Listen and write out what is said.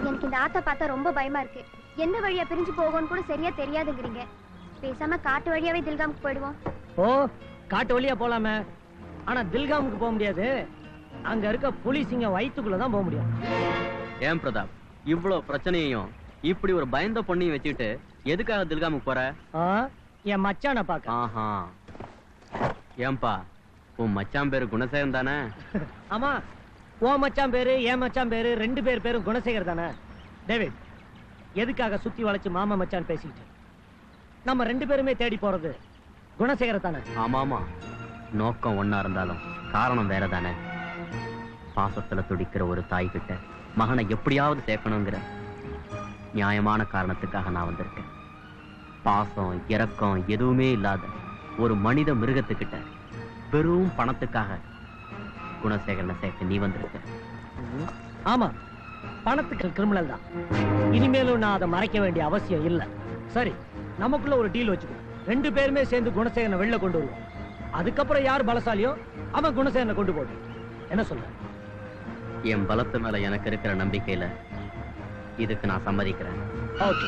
எனக்கு இந்த ஆத்த பார்த்தா ரொம்ப பயமா இருக்கு. எந்த வழியா பிரிஞ்சு போகும்னு கூட சரியா தெரியாதுங்கிறீங்க. பேசாம காட்டு வழியாவே தில்காமுக்கு போயிடுவோம். ஓ, காட்டு வழியா போலாமே. ஆனா தில்காமுக்கு போக முடியாது. அங்க இருக்க புலிசிங்க வயிற்றுக்குள்ளதான் போக முடியும். ஏன் பிரதாப், இவ்வளவு பிரச்சனையும் இப்படி ஒரு பயந்த பொண்ணையும் வச்சுக்கிட்டு எதுக்காக தில்காமுக்கு போற? என் மச்சான பாக்க. ஆஹா, ஏன்பா உன் மச்சான் பேரு குணசேகரன் தானே? ஆமா, உன் மச்சான் பேரு என் மச்சான் பேரு ரெண்டு பேரும் குணசேகர் தானே. டேவிட், எதுக்காக சுத்தி வளைச்சு மாமா மச்சான் பேசிக்கிட்டு? நம்ம ரெண்டு பேருமே தேடி போறது குணசேகர தானே. ஆமாமா, நோக்கம் ஒன்னா இருந்தாலும் காரணம் வேற தானே. பாசத்துல துடிக்கிற ஒரு தாய் கிட்ட மகனை எப்படியாவது சேர்க்கணுங்கிற நியாயமான காரணத்துக்காக நான் வந்திருக்கேன். பாசம் இரக்கம் எதுவுமே இல்லாத ஒரு மனித மிருகத்துக்கிட்ட வெறும் பணத்துக்காக குணசேகரனை சேர்க்க நீ வந்திருக்க. ஆமா, பணத்துக்கு கிரிமினல் தான். இனிமேலும் நான் அதை மறைக்க வேண்டிய அவசியம் இல்லை. சரி, நமக்குள்ள ஒரு டீல் வச்சுக்கோ. ரெண்டு பேருமே சேர்ந்து குணசேகரனை வெளில கொண்டு வருவோம். அதுக்கப்புறம் யார் பலசாலியோ அவன் குணசேகரனை கொண்டு போடும். என்ன சொல்ற? என் பலத்து மேல எனக்கு இருக்கிற நம்பிக்கையில இதுக்கு நான் சம்மதிக்கிறேன். ஓகே.